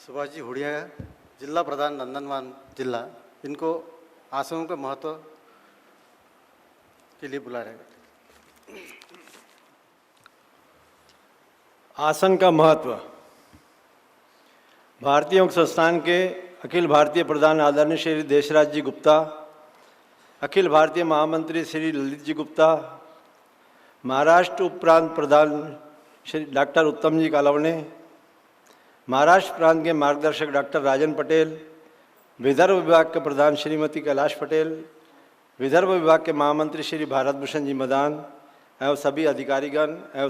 सुभाष जी हुड़िया, जिला प्रधान नंदनवान जिला, इनको आसनों के महत्व के लिए बुला रहे हैं। आसन का महत्व। भारतीय योग संस्थान के अखिल भारतीय प्रधान आदरणीय श्री देशराज जी गुप्ता, अखिल भारतीय महामंत्री श्री ललित जी गुप्ता, महाराष्ट्र उपप्रांत प्रधान श्री डॉक्टर उत्तम जी कालवने, महाराष्ट्र प्रांत के मार्गदर्शक डॉक्टर राजन पटेल, विदर्भ विभाग के प्रधान श्रीमती कैलाश पटेल, विदर्भ विभाग के महामंत्री श्री भारत भूषण जी मदान एवं सभी अधिकारीगण एवं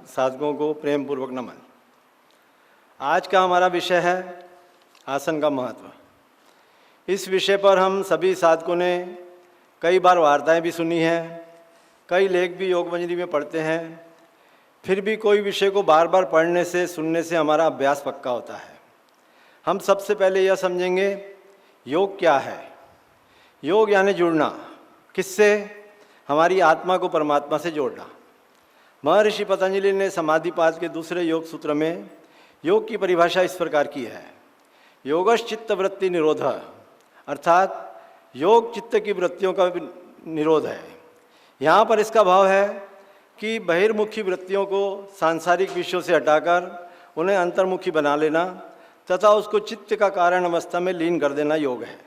साधकों को प्रेम पूर्वक नमन। आज का हमारा विषय है आसन का महत्व। इस विषय पर हम सभी साधकों ने कई बार वार्ताएं भी सुनी हैं, कई लेख भी योग मंजरी में पढ़ते हैं। फिर भी कोई विषय को बार बार पढ़ने से सुनने से हमारा अभ्यास पक्का होता है। हम सबसे पहले यह समझेंगे योग क्या है। योग यानी जुड़ना। किससे? हमारी आत्मा को परमात्मा से जोड़ना। महर्षि पतंजलि ने समाधिपाद के दूसरे योग सूत्र में योग की परिभाषा इस प्रकार की है, योगश्चित्त वृत्ति निरोध, अर्थात योग चित्त की वृत्तियों का निरोध है। यहाँ पर इसका भाव है कि बहिर्मुखी वृत्तियों को सांसारिक विषयों से हटाकर उन्हें अंतर्मुखी बना लेना तथा उसको चित्त का कारण अवस्था में लीन कर देना योग है।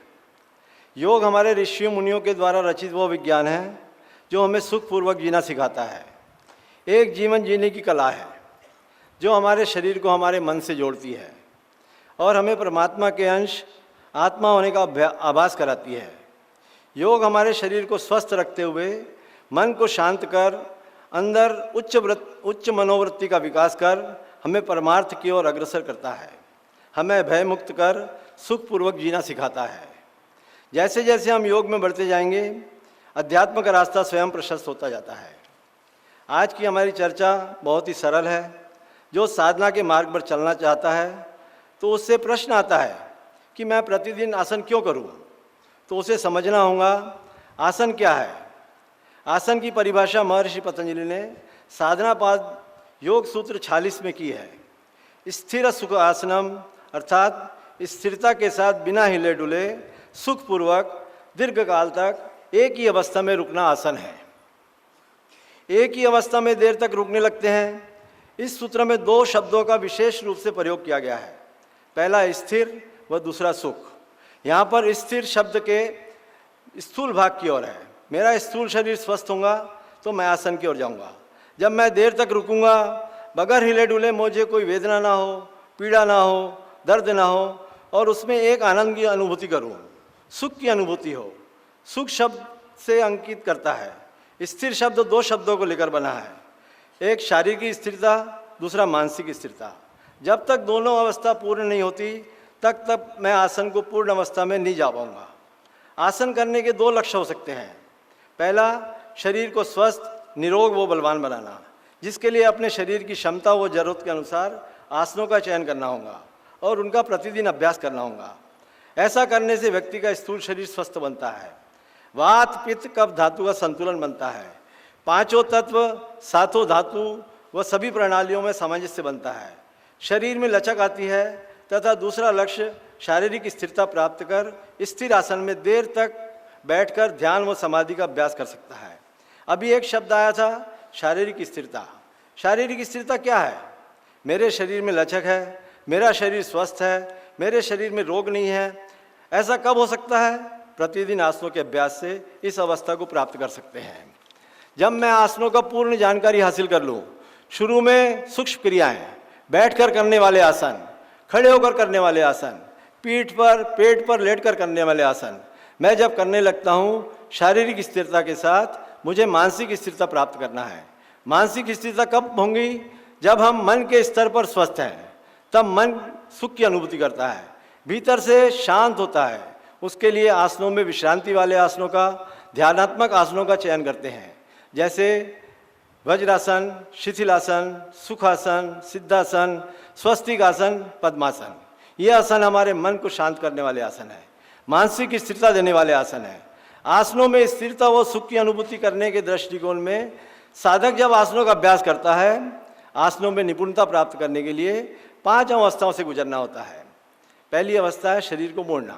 योग हमारे ऋषियों मुनियों के द्वारा रचित वो विज्ञान है जो हमें सुखपूर्वक जीना सिखाता है। एक जीवन जीने की कला है जो हमारे शरीर को हमारे मन से जोड़ती है और हमें परमात्मा के अंश आत्मा होने का आभास कराती है। योग हमारे शरीर को स्वस्थ रखते हुए मन को शांत कर अंदर उच्च मनोवृत्ति का विकास कर हमें परमार्थ की ओर अग्रसर करता है, हमें भय मुक्त कर सुखपूर्वक जीना सिखाता है। जैसे जैसे हम योग में बढ़ते जाएंगे अध्यात्म का रास्ता स्वयं प्रशस्त होता जाता है। आज की हमारी चर्चा बहुत ही सरल है। जो साधना के मार्ग पर चलना चाहता है तो उससे प्रश्न आता है कि मैं प्रतिदिन आसन क्यों करूं? तो उसे समझना होगा आसन क्या है। आसन की परिभाषा महर्षि पतंजलि ने साधनापाद योग सूत्र 46 में की है। स्थिर सुख आसनम, अर्थात स्थिरता के साथ बिना हिले डुले सुखपूर्वक दीर्घ काल तक एक ही अवस्था में रुकना आसन है। एक ही अवस्था में देर तक रुकने लगते हैं। इस सूत्र में दो शब्दों का विशेष रूप से प्रयोग किया गया है, पहला स्थिर व दूसरा सुख। यहाँ पर स्थिर शब्द के स्थूल भाग की ओर है। मेरा स्थूल शरीर स्वस्थ होगा तो मैं आसन की ओर जाऊँगा। जब मैं देर तक रुकूंगा बगैर हिले डुले, मुझे कोई वेदना ना हो, पीड़ा ना हो, दर्द ना हो और उसमें एक आनंद की अनुभूति करूँ, सुख की अनुभूति हो। सुख शब्द से अंकित करता है। स्थिर शब्द दो शब्दों को लेकर बना है, एक शारीरिक स्थिरता, दूसरा मानसिक स्थिरता। जब तक दोनों अवस्था पूर्ण नहीं होती तक मैं आसन को पूर्ण अवस्था में नहीं जा पाऊँगा। आसन करने के दो लक्ष्य हो सकते हैं। पहला, शरीर को स्वस्थ निरोग व बलवान बनाना, जिसके लिए अपने शरीर की क्षमता व जरूरत के अनुसार आसनों का चयन करना होगा और उनका प्रतिदिन अभ्यास करना होगा। ऐसा करने से व्यक्ति का स्थूल शरीर स्वस्थ बनता है। वात पित्त कफ धातु का संतुलन बनता है। पांचों तत्व, सातों धातु व सभी प्रणालियों में सामंजस्य बनता है। शरीर में लचक आती है तथा दूसरा लक्ष्य शारीरिक स्थिरता प्राप्त कर स्थिर आसन में देर तक बैठकर ध्यान व समाधि का अभ्यास कर सकता है। अभी एक शब्द आया था, शारीरिक स्थिरता। शारीरिक स्थिरता क्या है? मेरे शरीर में लचक है, मेरा शरीर स्वस्थ है, मेरे शरीर में रोग नहीं है। ऐसा कब हो सकता है? प्रतिदिन आसनों के अभ्यास से इस अवस्था को प्राप्त कर सकते हैं। जब मैं आसनों का पूर्ण जानकारी हासिल कर लूँ, शुरू में सूक्ष्म क्रियाएं, बैठकर करने वाले आसन, खड़े होकर करने वाले आसन, पीठ पर पेट पर लेटकर करने वाले आसन, मैं जब करने लगता हूँ शारीरिक स्थिरता के साथ मुझे मानसिक स्थिरता प्राप्त करना है। मानसिक स्थिरता कब होंगी? जब हम मन के स्तर पर स्वस्थ हैं, तब मन सुख की अनुभूति करता है, भीतर से शांत होता है। उसके लिए आसनों में विश्रांति वाले आसनों का, ध्यानात्मक आसनों का चयन करते हैं, जैसे वज्रासन, शिथिलासन, सुखासन, सिद्धासन, स्वस्तिक आसन, पद्मासन। ये आसन हमारे मन को शांत करने वाले आसन है, मानसिक स्थिरता देने वाले आसन है। आसनों में स्थिरता व सुख की अनुभूति करने के दृष्टिकोण में साधक जब आसनों का अभ्यास करता है, आसनों में निपुणता प्राप्त करने के लिए 5 अवस्थाओं से गुजरना होता है। पहली अवस्था है शरीर को मोड़ना।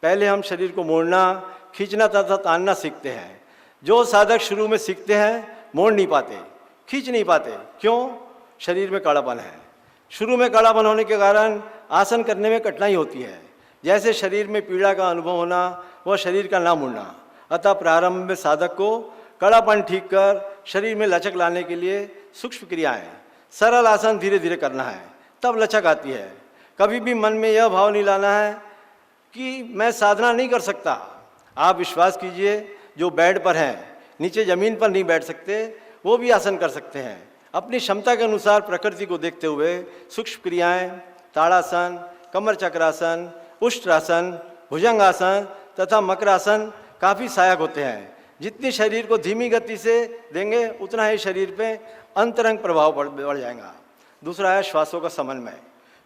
पहले हम शरीर को मोड़ना, खींचना तथा तानना सीखते हैं। जो साधक शुरू में सीखते हैं मोड़ नहीं पाते, खींच नहीं पाते। क्यों? शरीर में कड़ापन है। शुरू में कड़ापन होने के कारण आसन करने में कठिनाई होती है। जैसे शरीर में पीड़ा का अनुभव होना, वह शरीर का ना मुड़ना। अतः प्रारंभ में साधक को कड़ापन ठीक कर शरीर में लचक लाने के लिए सूक्ष्म क्रियाएं, सरल आसन धीरे धीरे करना है, तब लचक आती है। कभी भी मन में यह भाव नहीं लाना है कि मैं साधना नहीं कर सकता। आप विश्वास कीजिए, जो बेड पर हैं, नीचे ज़मीन पर नहीं बैठ सकते, वो भी आसन कर सकते हैं। अपनी क्षमता के अनुसार प्रकृति को देखते हुए सूक्ष्म क्रियाएं, ताड़ासन, कमर चक्रासन, उष्ट्रासन, भुजंगासन तथा मकरासन काफ़ी सहायक होते हैं। जितनी शरीर को धीमी गति से देंगे उतना ही शरीर पे अंतरंग प्रभाव बढ़ जाएगा। दूसरा है श्वासों का समन्वय।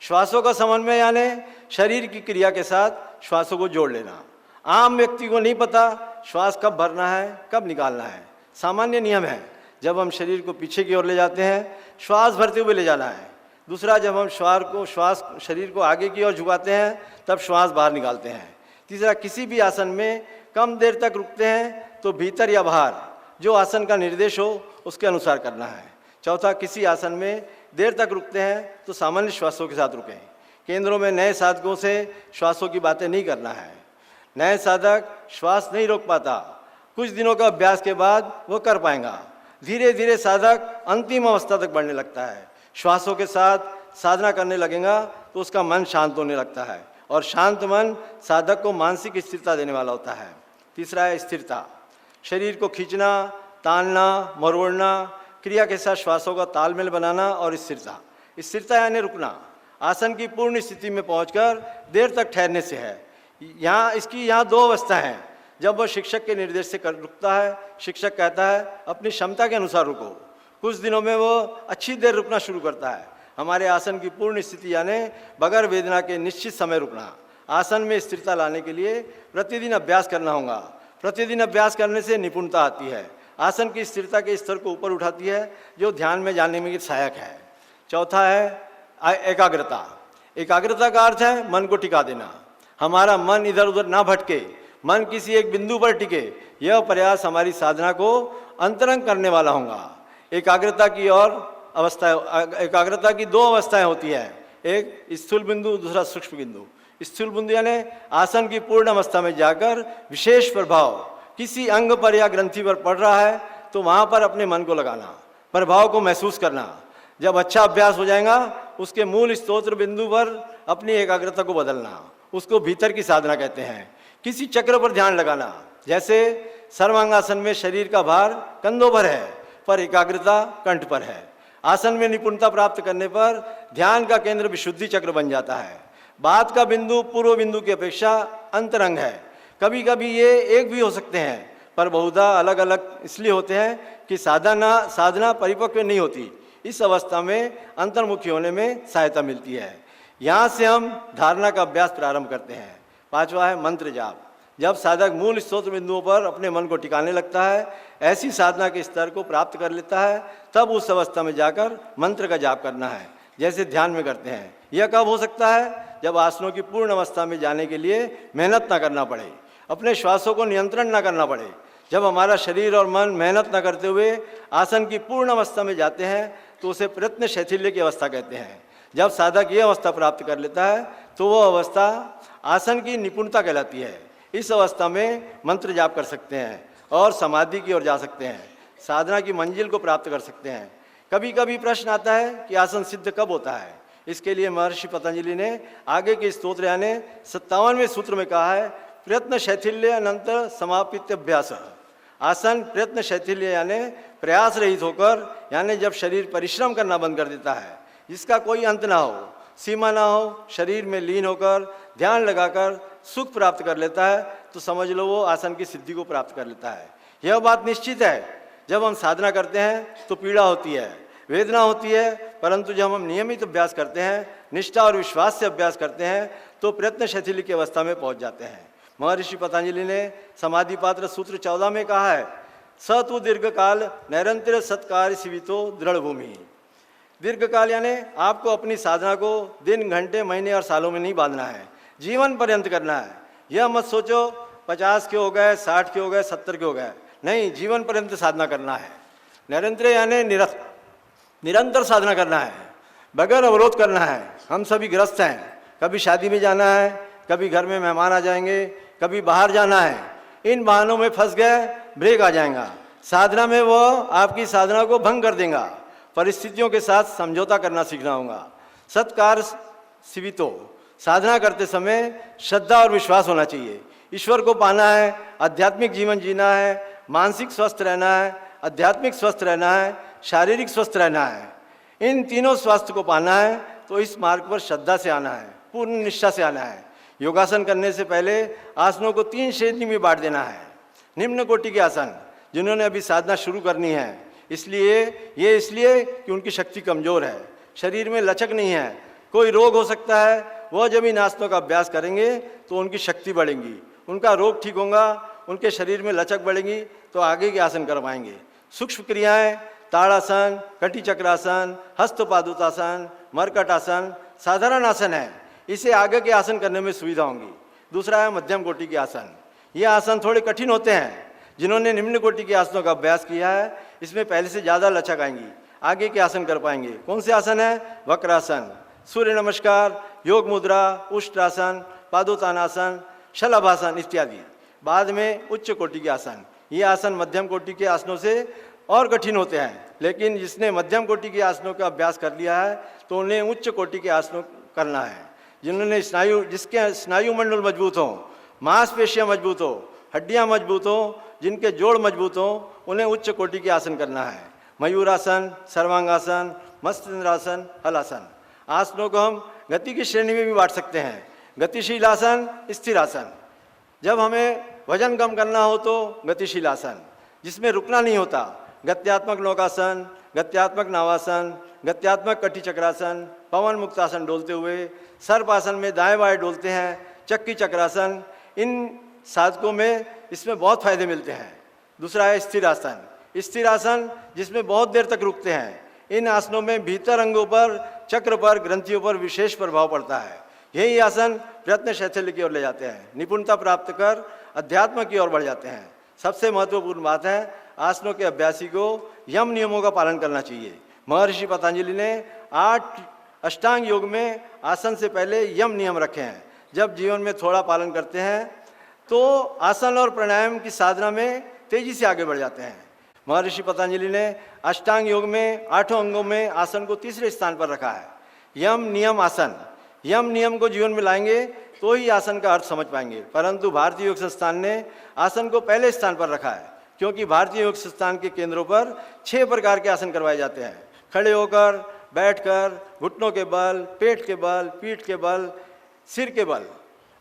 श्वासों का समन्वय यानी शरीर की क्रिया के साथ श्वासों को जोड़ लेना। आम व्यक्ति को नहीं पता श्वास कब भरना है, कब निकालना है। सामान्य नियम है, जब हम शरीर को पीछे की ओर ले जाते हैं श्वास भरते हुए ले जाना है। दूसरा, जब हम श्वास शरीर को आगे की ओर झुकाते हैं तब श्वास बाहर निकालते हैं। तीसरा, किसी भी आसन में कम देर तक रुकते हैं तो भीतर या बाहर जो आसन का निर्देश हो उसके अनुसार करना है। चौथा, किसी आसन में देर तक रुकते हैं तो सामान्य श्वासों के साथ रुकें। केंद्रों में नए साधकों से श्वासों की बातें नहीं करना है। नए साधक श्वास नहीं रोक पाता, कुछ दिनों का अभ्यास के बाद वो कर पाएगा। धीरे धीरे साधक अंतिम अवस्था तक बढ़ने लगता है। श्वासों के साथ साधना करने लगेगा तो उसका मन शांत होने लगता है, और शांत मन साधक को मानसिक स्थिरता देने वाला होता है। तीसरा है स्थिरता। शरीर को खींचना, तानना, मरोड़ना, क्रिया के साथ श्वासों का तालमेल बनाना और स्थिरता। स्थिरता यानी रुकना। आसन की पूर्ण स्थिति में पहुंचकर देर तक ठहरने से है। यहाँ दो अवस्था हैं। जब वह शिक्षक के निर्देश से रुकता है, शिक्षक कहता है अपनी क्षमता के अनुसार रुको। कुछ दिनों में वो अच्छी देर रुकना शुरू करता है। हमारे आसन की पूर्ण स्थिति यानी बगैर वेदना के निश्चित समय रुकना। आसन में स्थिरता लाने के लिए प्रतिदिन अभ्यास करना होगा। प्रतिदिन अभ्यास करने से निपुणता आती है। आसन की स्थिरता के स्तर को ऊपर उठाती है, जो ध्यान में जाने में सहायक है। चौथा है एकाग्रता। एकाग्रता का अर्थ है मन को टिका देना। हमारा मन इधर उधर ना भटके, मन किसी एक बिंदु पर टिके। यह प्रयास हमारी साधना को अंतरंग करने वाला होगा। एकाग्रता की दो अवस्थाएं होती है, एक स्थूल बिंदु, दूसरा सूक्ष्म बिंदु। स्थूल बिंदु यानी आसन की पूर्ण अवस्था में जाकर विशेष प्रभाव किसी अंग पर या ग्रंथि पर पड़ रहा है तो वहाँ पर अपने मन को लगाना, प्रभाव को महसूस करना। जब अच्छा अभ्यास हो जाएगा उसके मूल स्तोत्र बिंदु पर अपनी एकाग्रता को बदलना, उसको भीतर की साधना कहते हैं। किसी चक्र पर ध्यान लगाना, जैसे सर्वांगासन में शरीर का भार कंधों पर है पर एकाग्रता कंठ पर है। आसन में निपुणता प्राप्त करने पर ध्यान का केंद्र विशुद्धि चक्र बन जाता है। बात का बिंदु पूर्व बिंदु की अपेक्षा अंतरंग है। कभी कभी ये एक भी हो सकते हैं, पर बहुधा अलग अलग इसलिए होते हैं कि साधना परिपक्व नहीं होती। इस अवस्था में अंतर्मुखी होने में सहायता मिलती है। यहाँ से हम धारणा का अभ्यास प्रारंभ करते हैं। पांचवा है मंत्र जाप। जब साधक मूल स्तोत्र बिंदुओं पर अपने मन को टिकाने लगता है, ऐसी साधना के स्तर को प्राप्त कर लेता है, तब उस अवस्था में जाकर मंत्र का जाप करना है, जैसे ध्यान में करते हैं। यह कब हो सकता है? जब आसनों की पूर्ण अवस्था में जाने के लिए मेहनत ना करना पड़े, अपने श्वासों को नियंत्रण ना करना पड़े। जब हमारा शरीर और मन मेहनत ना करते हुए आसन की पूर्ण अवस्था में जाते हैं तो उसे प्रयत्न शैथिल्य की अवस्था कहते हैं। जब साधक ये अवस्था प्राप्त कर लेता है तो वह अवस्था आसन की निपुणता कहलाती है। इस अवस्था में मंत्र जाप कर सकते हैं और समाधि की ओर जा सकते हैं, साधना की मंजिल को प्राप्त कर सकते हैं। कभी कभी प्रश्न आता है कि आसन सिद्ध कब होता है। इसके लिए महर्षि पतंजलि ने आगे के स्तोत्र यानी 57वें सूत्र में कहा है, प्रयत्न शैथिल्य अनंतर समापित अभ्यास। आसन प्रयत्न शैथिल्य यानी प्रयास रहित होकर, यानी जब शरीर परिश्रम करना बंद कर देता है, जिसका कोई अंत ना हो, सीमा ना हो, शरीर में लीन होकर ध्यान लगाकर सुख प्राप्त कर लेता है, तो समझ लो वो आसन की सिद्धि को प्राप्त कर लेता है। यह बात निश्चित है, जब हम साधना करते हैं तो पीड़ा होती है, वेदना होती है, परंतु जब हम नियमित अभ्यास करते हैं, निष्ठा और विश्वास से अभ्यास करते हैं, तो प्रयत्न शैथिल्य की अवस्था में पहुंच जाते हैं। महर्षि पतंजलि ने समाधि पात्र सूत्र 14 में कहा है, स तु दीर्घ काल निरंतर सत्कार्य शिवितो दृढ़ भूमि। दीर्घकाल यानी आपको अपनी साधना को दिन, घंटे, महीने और सालों में नहीं बांधना है, जीवन पर्यंत करना है। यह मत सोचो 50 के हो गए, 60 के हो गए, 70 के हो गए, नहीं, जीवन पर्यंत साधना करना है। निरंतर यानी निरंतर साधना करना है, बगैर अवरोध करना है। हम सभी ग्रस्त हैं, कभी शादी में जाना है, कभी घर में मेहमान आ जाएंगे, कभी बाहर जाना है, इन बहानों में फंस गए, ब्रेक आ जाएगा। साधना में वो आपकी साधना को भंग कर देगा। परिस्थितियों के साथ समझौता करना सीखना होगा। सत्कार सीवितो, साधना करते समय श्रद्धा और विश्वास होना चाहिए। ईश्वर को पाना है, आध्यात्मिक जीवन जीना है, मानसिक स्वस्थ रहना है, आध्यात्मिक स्वस्थ रहना है, शारीरिक स्वस्थ रहना है। इन तीनों स्वास्थ्य को पाना है तो इस मार्ग पर श्रद्धा से आना है, पूर्ण निष्ठा से आना है। योगासन करने से पहले आसनों को 3 श्रेणी में बांट देना है। निम्न कोटि के आसन, जिन्होंने अभी साधना शुरू करनी है, इसलिए कि उनकी शक्ति कमज़ोर है, शरीर में लचक नहीं है, कोई रोग हो सकता है, वह जब इन आसनों का अभ्यास करेंगे तो उनकी शक्ति बढ़ेगी, उनका रोग ठीक होगा, उनके शरीर में लचक बढ़ेगी तो आगे के आसन कर पाएंगे। सूक्ष्म क्रियाएं ताड़ासन, कटी चक्रासन, हस्तपादुतासन, मरकट आसन साधारण आसन है, इसे आगे के आसन करने में सुविधा होगी। दूसरा है मध्यम कोटि के आसन। ये आसन थोड़े कठिन होते हैं। जिन्होंने निम्न कोटि के आसनों का अभ्यास किया है, इसमें पहले से ज़्यादा लचक आएंगी, आगे के आसन कर पाएंगे। कौन से आसन है? वक्रासन, सूर्य नमस्कार, योग मुद्रा, उष्ट्रासन, पादोतानासन, शलभासन इत्यादि। बाद में उच्च कोटि के आसन। ये आसन मध्यम कोटि के आसनों से और कठिन होते हैं, लेकिन जिसने मध्यम कोटि के आसनों का अभ्यास कर लिया है तो उन्हें उच्च कोटि के आसनों करना है। जिसके स्नायु मंडल मजबूत हों, मांसपेशियां मजबूत हो, हड्डियां मजबूत हो, जिनके जोड़ मजबूत हो, उन्हें उच्च कोटि के आसन करना है। मयूरासन, सर्वांगासन, मत्स्येंद्रासन, हलासन। आसनों को हम गति की श्रेणी में भी बांट सकते हैं। गतिशील आसन, स्थिर आसन। जब हमें वजन कम करना हो तो गतिशील आसन, जिसमें रुकना नहीं होता। गत्यात्मक नौकासन, गत्यात्मक नावासन, गत्यात्मक कटी चक्रासन, पवन मुक्तासन डोलते हुए, सर्पासन में दाएं बाएं डोलते हैं, चक्की चक्रासन। इन साधकों में इसमें बहुत फायदे मिलते हैं। दूसरा है स्थिर आसन। स्थिर आसन जिसमें बहुत देर तक रुकते हैं। इन आसनों में भीतर अंगों पर, चक्र पर, ग्रंथियों पर विशेष प्रभाव पड़ता है। यही आसन प्रयत्न शैथिल्य की ओर ले जाते हैं, निपुणता प्राप्त कर अध्यात्म की ओर बढ़ जाते हैं। सबसे महत्वपूर्ण बात है, आसनों के अभ्यासी को यम नियमों का पालन करना चाहिए। महर्षि पतंजलि ने 8 अष्टांग योग में आसन से पहले यम नियम रखे हैं। जब जीवन में थोड़ा पालन करते हैं तो आसन और प्राणायाम की साधना में तेजी से आगे बढ़ जाते हैं। महर्षि पतंजलि ने अष्टांग योग में 8 अंगों में आसन को तीसरे स्थान पर रखा है। यम नियम आसन, यम नियम को जीवन में लाएंगे तो ही आसन का अर्थ समझ पाएंगे। परंतु भारतीय योग संस्थान ने आसन को पहले स्थान पर रखा है, क्योंकि भारतीय योग संस्थान के केंद्रों पर 6 प्रकार के आसन करवाए जाते हैं। खड़े होकर, बैठकर, घुटनों के बल, पेट के बल, पीठ के बल, सिर के बल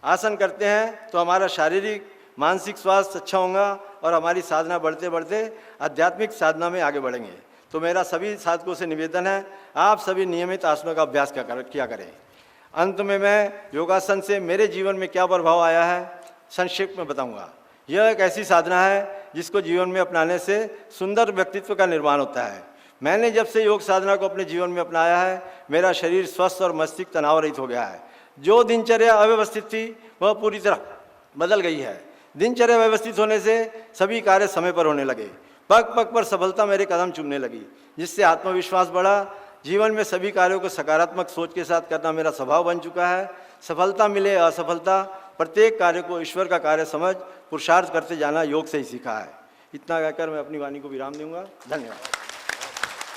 आसन करते हैं तो हमारा शारीरिक मानसिक स्वास्थ्य अच्छा होगा और हमारी साधना बढ़ते बढ़ते आध्यात्मिक साधना में आगे बढ़ेंगे। तो मेरा सभी साधकों से निवेदन है, आप सभी नियमित आसनों का अभ्यास किया करें। अंत में मैं योगासन से मेरे जीवन में क्या प्रभाव आया है संक्षेप में बताऊंगा। यह एक ऐसी साधना है जिसको जीवन में अपनाने से सुंदर व्यक्तित्व का निर्माण होता है। मैंने जब से योग साधना को अपने जीवन में अपनाया है, मेरा शरीर स्वस्थ और मस्तिष्क तनाव रहित हो गया है। जो दिनचर्या अव्यवस्थित थी वह पूरी तरह बदल गई है। दिनचर्या व्यवस्थित होने से सभी कार्य समय पर होने लगे। पग पग पर सफलता मेरे कदम चूमने लगी, जिससे आत्मविश्वास बढ़ा। जीवन में सभी कार्यों को सकारात्मक सोच के साथ करना मेरा स्वभाव बन चुका है। सफलता मिले असफलता, प्रत्येक कार्य को ईश्वर का कार्य समझ पुरुषार्थ करते जाना योग से ही सीखा है। इतना कहकर मैं अपनी वाणी को विराम दूंगा। धन्यवाद।